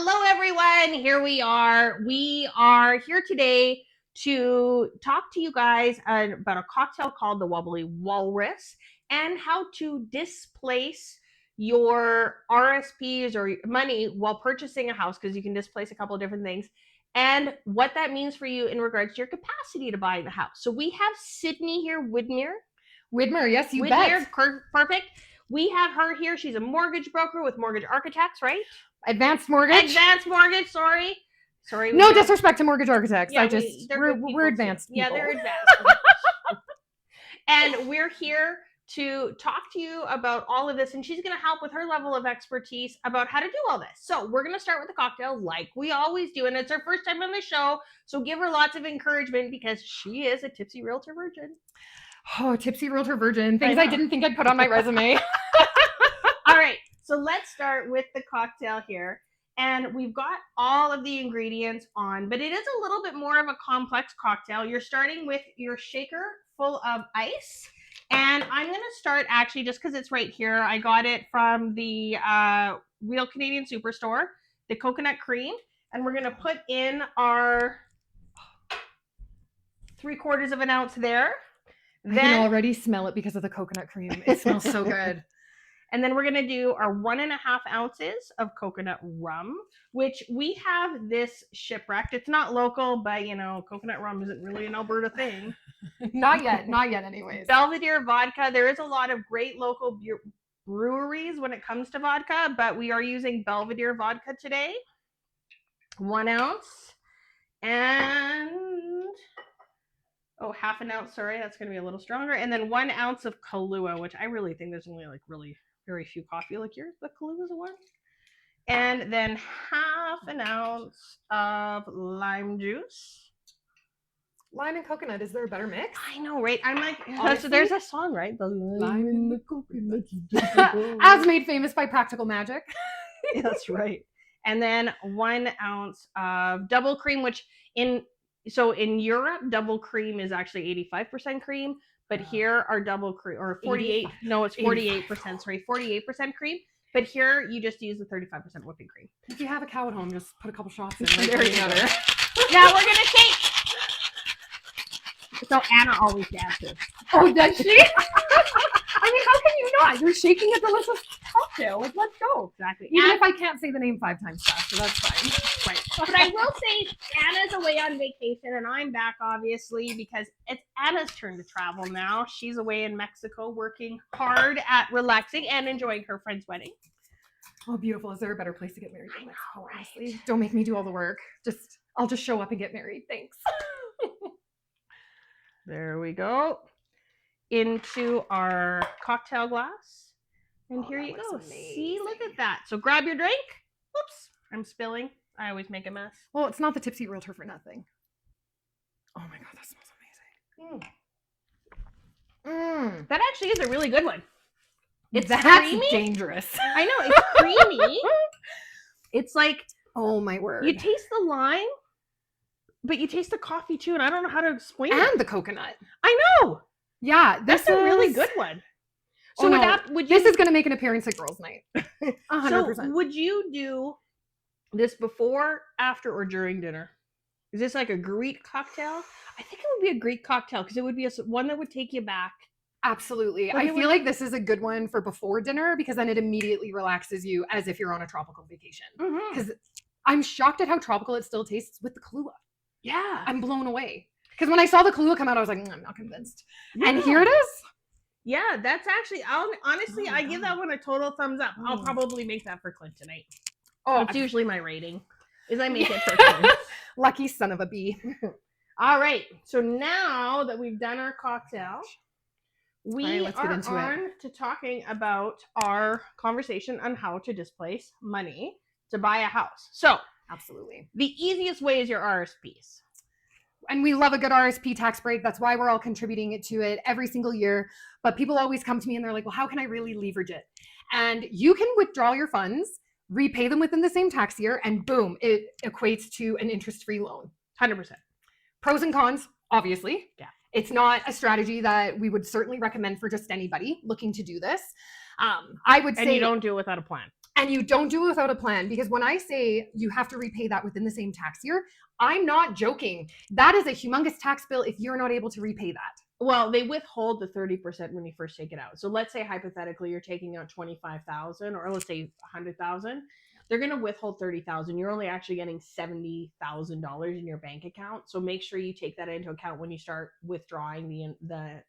Hello, everyone. Here we are. We are here today to talk to you guys about a cocktail called the Wobbly Walrus and how to displace your RSPs or money while purchasing a house, because you can displace a couple of different things, and what that means for you in regards to your capacity to buy the house. So we have Sydney here, Widmer, yes, you bet. Perfect. We have her here. She's a mortgage broker with Mortgage Architects, right? Advanced mortgage. Sorry. No disrespect to mortgage architects. Yeah, we're advanced people. Yeah, they're advanced. And we're here to talk to you about all of this, and she's going to help with her level of expertise about how to do all this. So we're going to start with the cocktail like we always do, and it's her first time on the show, so give her lots of encouragement because she is a Tipsy Realtor virgin. Oh, Tipsy Realtor virgin. Things I didn't think I'd put on my resume. All right, so let's start with the cocktail here. And we've got all of the ingredients on, but it is a little bit more of a complex cocktail. You're starting with your shaker full of ice. And I'm going to start actually just because it's right here. I got it from the Real Canadian Superstore, the coconut cream. And we're going to put in our 3/4 of an ounce there. I can already smell it because of the coconut cream. It smells so good. And then we're going to do our 1.5 ounces of coconut rum, which we have this shipwrecked. It's not local, but coconut rum isn't really an Alberta thing. Not yet anyways. Belvedere vodka. There is a lot of great local breweries when it comes to vodka, but we are using Belvedere vodka today. 1 ounce. And half an ounce, sorry, that's going to be a little stronger. And then 1 ounce of Kahlua, which I really think there's only really very few coffee liqueurs, but Kahlua is one. And then half an ounce of lime juice. Lime and coconut, is there a better mix? I know, right? I'm like, so there's a song, right? The lime and the coconut. As made famous by Practical Magic. That's right. And then 1 ounce of double cream, which in Europe, double cream is actually 85% cream, but here our double cream, or 48, no, it's 48%, sorry, 48% cream. But here you just use the 35% whipping cream. If you have a cow at home, just put a couple shots in. There you go. Now we're going to take. So Anna always dances. Oh, does she? I mean, how can you not? You're shaking a delicious cocktail. Like, let's go. Exactly. Even if I can't say the name 5 times fast, so that's fine. Right. But I will say Anna's away on vacation, and I'm back, obviously, because it's Anna's turn to travel now. She's away in Mexico working hard at relaxing and enjoying her friend's wedding. Oh, beautiful. Is there a better place to get married than Mexico, right? Honestly? Don't make me do all the work. I'll just show up and get married. Thanks. There we go. Into our cocktail glass. And here you go. Amazing. See, look at that. So grab your drink. Oops, I'm spilling. I always make a mess. Well, it's not the Tipsy Realtor for nothing. Oh my God, that smells amazing. That actually is a really good one. That's creamy. Dangerous. I know, it's creamy. It's like, oh my word. You taste the lime, but you taste the coffee too, and I don't know how to explain it. And the coconut. I know. Yeah, that's a really good one. So this is going to make an appearance at girls' night. 100%. So would you do this before, after, or during dinner? Is this like a Greek cocktail? I think it would be a Greek cocktail because it would be one that would take you back. Absolutely. I feel like this is a good one for before dinner because then it immediately relaxes you as if you're on a tropical vacation. Because I'm shocked at how tropical it still tastes with the Kahlua. Yeah. I'm blown away. Because when I saw the Kahlua come out, I was like, I'm not convinced. Yeah. And here it is. Yeah, that's actually, I give that one a total thumbs up. I'll probably make that for Clint tonight. Oh, it's usually my rating, is I make it for Clint. Lucky son of a bee. All right, so now that we've done our cocktail, we are on to talking about our conversation on how to displace money to buy a house. So, absolutely. The easiest way is your RSPs. And we love a good RSP tax break. That's why we're all contributing to it every single year. But people always come to me and they're like, well, how can I really leverage it? And you can withdraw your funds, repay them within the same tax year, and boom, it equates to an interest-free loan. 100%. Pros and cons, obviously. Yeah. It's not a strategy that we would certainly recommend for just anybody looking to do this. I would say... And you don't do it without a plan. And you don't do it without a plan, because when I say you have to repay that within the same tax year, I'm not joking. That is a humongous tax bill if you're not able to repay that. Well, they withhold the 30% when you first take it out. So let's say hypothetically you're taking out 25,000, or let's say 100,000. They're going to withhold 30,000. You're only actually getting $70,000 in your bank account. So make sure you take that into account when you start withdrawing the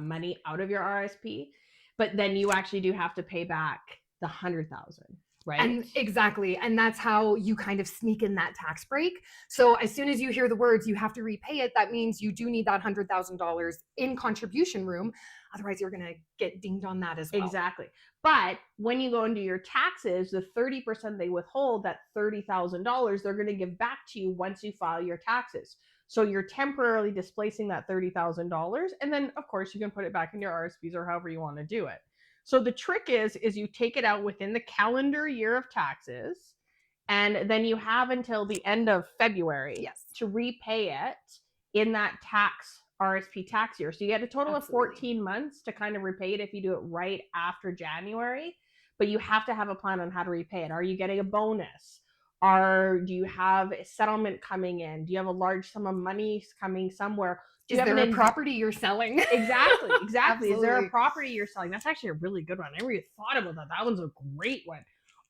money out of your RSP. But then you actually do have to pay back the 100,000. Right. And exactly. And that's how you kind of sneak in that tax break. So as soon as you hear the words, you have to repay it, that means you do need that $100,000 in contribution room. Otherwise, you're going to get dinged on that as well. Exactly. But when you go into your taxes, the 30% they withhold, that $30,000, they're going to give back to you once you file your taxes. So you're temporarily displacing that $30,000. And then, of course, you can put it back in your RSPs or however you want to do it. So the trick is you take it out within the calendar year of taxes, and then you have until the end of February to repay it in that RSP tax year. So you get a total of 14 months to kind of repay it if you do it right after January, but you have to have a plan on how to repay it. Are you getting a bonus? Do you have a settlement coming in? Do you have a large sum of money coming somewhere? Is there a property you're selling? Exactly. Is there a property you're selling? That's actually a really good one. I never even thought about that. That one's a great one.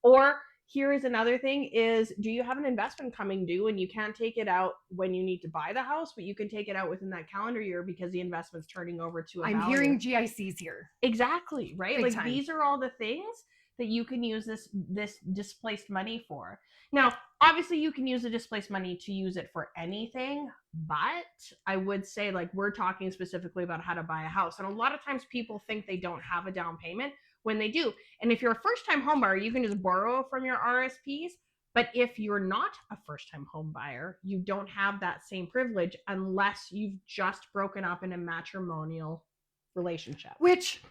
Or here is another thing is, do you have an investment coming due and you can't take it out when you need to buy the house, but you can take it out within that calendar year because the investment's turning over to a value. I'm hearing GICs here. Exactly, right? Big Like time. These are all the things that you can use this displaced money for. Now, obviously you can use the displaced money to use it for anything, but I would say, like, we're talking specifically about how to buy a house. And a lot of times people think they don't have a down payment when they do. And if you're a first-time home buyer, you can just borrow from your RSPs. But if you're not a first-time home buyer, you don't have that same privilege unless you've just broken up in a matrimonial relationship. Which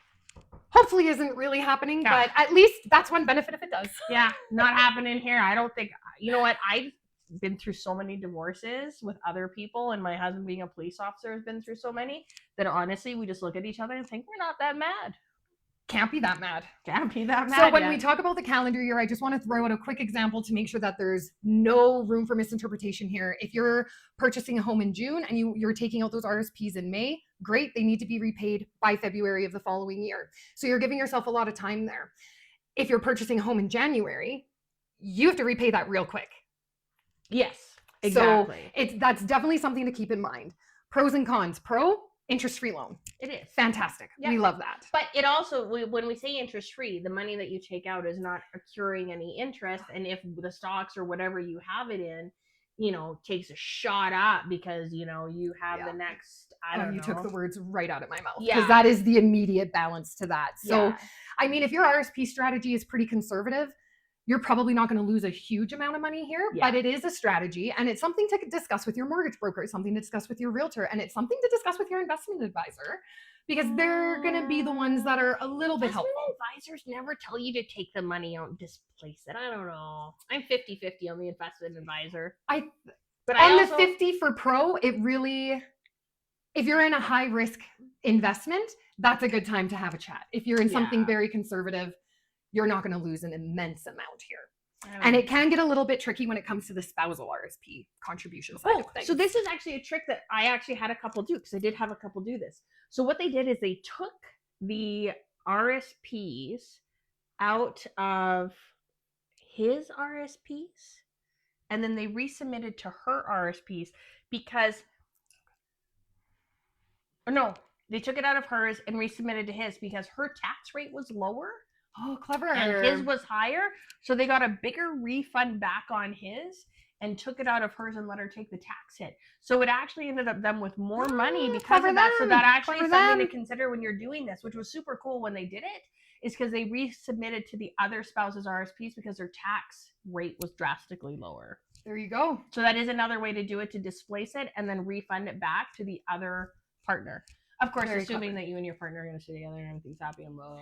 hopefully isn't really happening, but at least that's one benefit if it does. Yeah, not happening here. I don't think, you know what, I've been through so many divorces with other people, and my husband being a police officer has been through so many, that honestly, we just look at each other and think we're not that mad. Can't be that mad. Can't be that mad. So when we talk about the calendar year, I just want to throw out a quick example to make sure that there's no room for misinterpretation here. If you're purchasing a home in June and you're taking out those RSPs in May, great, they need to be repaid by February of the following year. So you're giving yourself a lot of time there. If you're purchasing a home in January, you have to repay that real quick. Yes, exactly. So that's definitely something to keep in mind. Pros and cons. Pro, interest-free loan. It is. Fantastic. Yeah. We love that. But it also, when we say interest-free, the money that you take out is not accruing any interest. And if the stocks or whatever you have it in, takes a shot up because, you have the next, I don't know. You took the words right out of my mouth. Because that is the immediate balance to that. So, I mean, if your RSP strategy is pretty conservative, you're probably not going to lose a huge amount of money here, but it is a strategy, and it's something to discuss with your mortgage broker. It's something to discuss with your realtor, and it's something to discuss with your investment advisor, because they're going to be the ones that are a little bit helpful. Advisors never tell you to take the money out and displace it. I don't know. I'm 50-50 on the investment advisor. The 50 for pro, it really, if you're in a high risk investment, that's a good time to have a chat. If you're in something very conservative, you're not going to lose an immense amount here. And it can get a little bit tricky when it comes to the spousal RSP contribution side of things. So this is actually a trick that I actually had a couple do, because I did have a couple do this. So what they did is they took the RSPs out of his RSPs, and then they resubmitted to her RSPs because, they took it out of hers and resubmitted to his because her tax rate was lower. Oh, clever. And his was higher. So they got a bigger refund back on his and took it out of hers and let her take the tax hit. So it actually ended up them with more money because of that. So that actually is something to consider when you're doing this, which was super cool when they did it, is because they resubmitted to the other spouse's RSPs because their tax rate was drastically lower. There you go. So that is another way to do it, to displace it and then refund it back to the other partner. Of course, assuming that you and your partner are going to stay together and everything's happy and blah.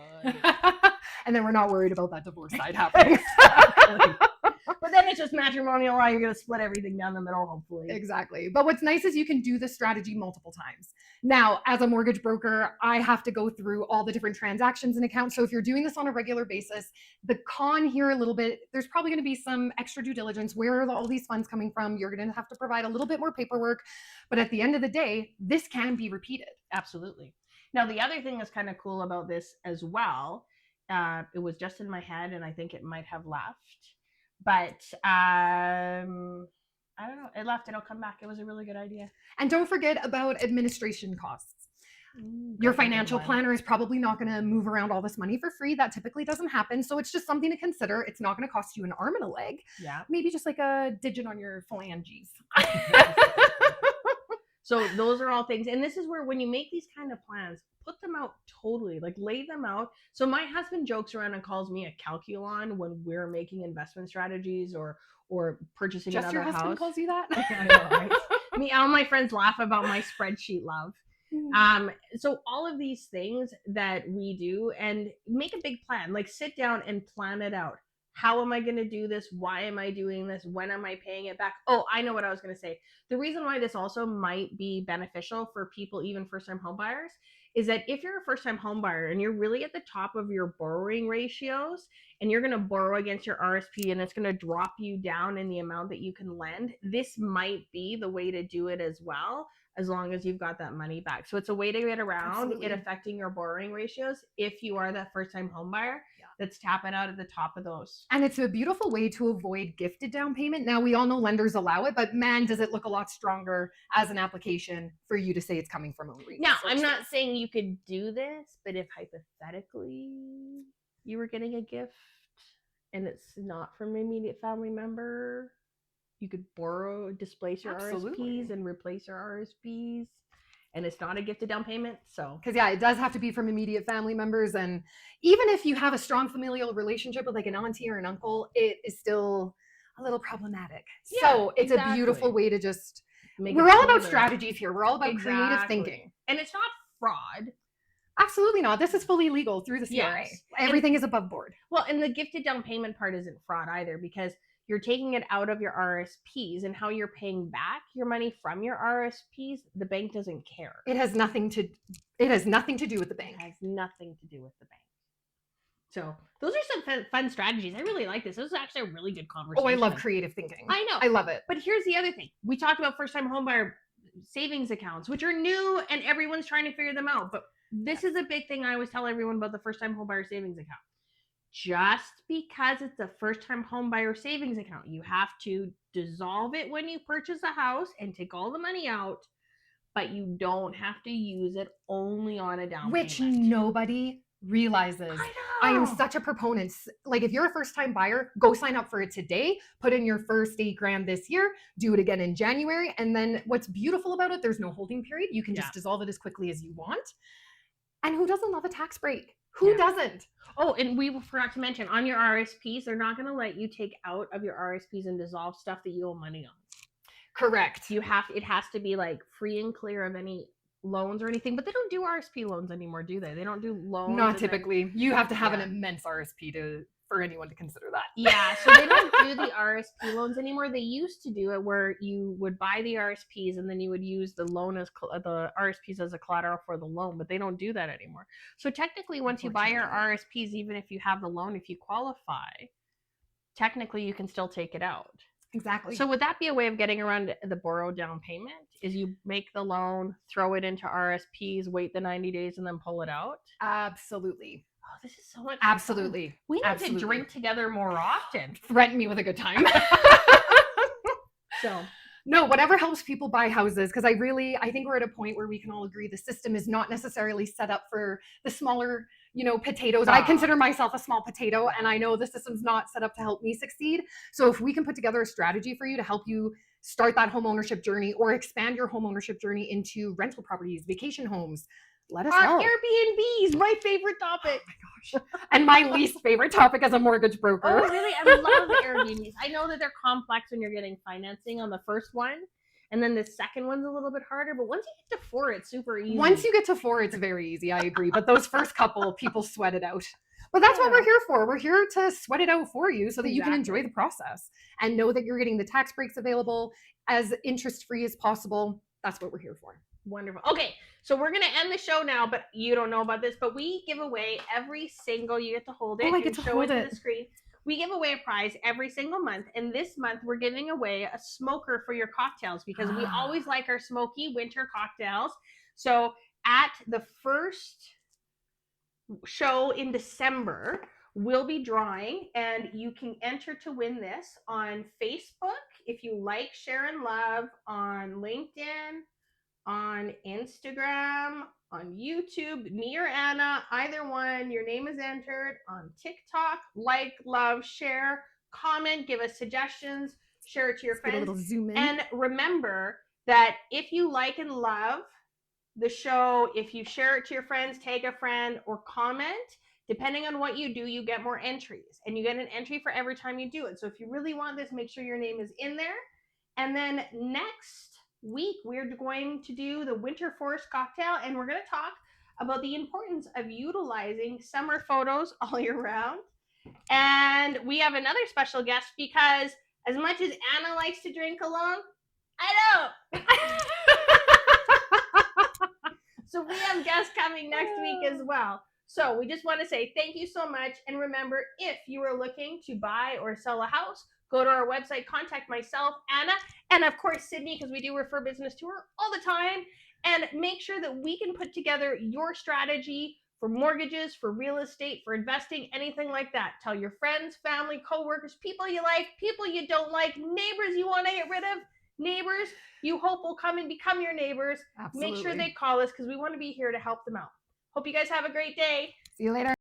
And then we're not worried about that divorce side happening. But then it's just matrimonial law. You're going to split everything down the middle, hopefully. Exactly. But what's nice is you can do this strategy multiple times. Now, as a mortgage broker, I have to go through all the different transactions and accounts. So if you're doing this on a regular basis, the con here a little bit, there's probably going to be some extra due diligence. Where are all these funds coming from? You're going to have to provide a little bit more paperwork. But at the end of the day, this can be repeated. Absolutely. Now, the other thing that's kind of cool about this as well, it was just in my head and I think it might have left, but I don't know. It left. It'll come back. It was a really good idea. And don't forget about administration costs. Your financial planner is probably not going to move around all this money for free. That typically doesn't happen. So it's just something to consider. It's not going to cost you an arm and a leg. Yeah. Maybe just like a digit on your phalanges. So those are all things. And this is where when you make these kind of plans, put them out totally, like lay them out. So my husband jokes around and calls me a calculon when we're making investment strategies or purchasing Just another your husband house. calls you that? I know, right? Me, all my friends laugh about my spreadsheet love. So all of these things that we do, and make a big plan, like sit down and plan it out. How am I going to do this? Why am I doing this? When am I paying it back? Oh, I know what I was going to say. The reason why this also might be beneficial for people, even first-time home buyers, is that if you're a first-time home buyer and you're really at the top of your borrowing ratios and you're going to borrow against your RSP and it's going to drop you down in the amount that you can lend, this might be the way to do it as well, as long as you've got that money back. So it's a way to get around it affecting your borrowing ratios if you are that first-time home buyer that's tapping out at the top of those. And it's a beautiful way to avoid gifted down payment. Now, we all know lenders allow it, but man, does it look a lot stronger as an application for you to say it's coming from a REIT. Now, I'm not saying you could do this, but if hypothetically you were getting a gift and it's not from an immediate family member, you could displace your RSPs and replace your RSPs. And it's not a gifted down payment. So, because it does have to be from immediate family members. And even if you have a strong familial relationship with like an auntie or an uncle, it is still a little problematic. Yeah, so it's a beautiful way to just, we're all about strategies here. We're all about creative thinking. And it's not fraud. Absolutely not. This is fully legal through the CRA. Yes. Everything is above board. Well, and the gifted down payment part isn't fraud either, because you're taking it out of your RSPs, and how you're paying back your money from your RSPs, the bank doesn't care. It has nothing to do with the bank. It has nothing to do with the bank. So those are some fun strategies. I really like this. This was actually a really good conversation. Oh, I love creative thinking. I know. I love it. But here's the other thing. We talked about first-time homebuyer savings accounts, which are new and everyone's trying to figure them out. But this is a big thing I always tell everyone about the first-time homebuyer savings account. Just because it's a first-time homebuyer savings account, you have to dissolve it when you purchase a house and take all the money out, but you don't have to use it only on a down payment. Which nobody realizes. I am such a proponent. Like, if you're a first-time buyer, go sign up for it today. Put in your first $8,000 this year. Do it again in January. And then what's beautiful about it, there's no holding period. You can just dissolve it as quickly as you want. And who doesn't love a tax break? Who doesn't? Oh, and we forgot to mention, on your RSPs, they're not going to let you take out of your RSPs and dissolve stuff that you owe money on. Correct. It has to be like free and clear of any loans or anything, but they don't do RSP loans anymore, do they? They don't do loans. Not typically. You have to have an immense RSP for anyone to consider that. Yeah, so they don't do the RSP loans anymore. They used to do it where you would buy the RSPs and then you would use the loan as the RSPs as a collateral for the loan, but they don't do that anymore. So technically, once you buy your RSPs, even if you have the loan, if you qualify, technically you can still take it out. Exactly. So would that be a way of getting around the borrow down payment? Is you make the loan, throw it into RSPs, wait the 90 days, and then pull it out? Absolutely. Oh, this is so much Absolutely. fun. We need to drink together more often. Threaten me with a good time. So, no, whatever helps people buy houses, because I think we're at a point where we can all agree the system is not necessarily set up for the smaller, potatoes. I consider myself a small potato, and I know the system's not set up to help me succeed. So if we can put together a strategy for you to help you start that home ownership journey or expand your home ownership journey into rental properties, vacation homes, let us help. Airbnbs, my favorite topic. Oh my gosh. And my least favorite topic as a mortgage broker. Oh, really? I love Airbnbs. I know that they're complex when you're getting financing on the first one. And then the second one's a little bit harder. But once you get to 4, it's super easy. Once you get to 4, it's very easy. I agree. But those first couple, people sweat it out. But that's what Yeah. we're here for. We're here to sweat it out for you so that you can enjoy Exactly. the process and know that you're getting the tax breaks available as interest free as possible. That's what we're here for. Wonderful. Okay, so we're gonna end the show now, but you don't know about this, but we give away every single. You get to hold it Oh, I get and to show hold it to it. the screen. We give away a prize every single month, and this month we're giving away a smoker for your cocktails because we always like our smoky winter cocktails. So at the first show in December, we'll be drawing, and you can enter to win this on Facebook if you like, share, and love, on LinkedIn, on Instagram, on YouTube, me or Anna, either one. Your name is entered on TikTok. Like, love, share, comment, give us suggestions, share it to your Let's get a friends. little zoom in. And remember that if you like and love the show, if you share it to your friends, tag a friend, or comment, depending on what you do, you get more entries. And you get an entry for every time you do it. So if you really want this, make sure your name is in there. And then next week, we're going to do the Winter Forest cocktail, and we're going to talk about the importance of utilizing summer photos all year round. And we have another special guest because as much as Anna likes to drink alone, I don't. So we have guests coming next week as well. So we just want to say thank you so much. And remember, if you are looking to buy or sell a house, go to our website, contact myself, Anna, and of course, Sydney, because we do refer business to her all the time. And make sure that we can put together your strategy for mortgages, for real estate, for investing, anything like that. Tell your friends, family, coworkers, people you like, people you don't like, neighbors you want to get rid of, neighbors you hope will come and become your neighbors. Absolutely. Make sure they call us because we want to be here to help them out. Hope you guys have a great day. See you later.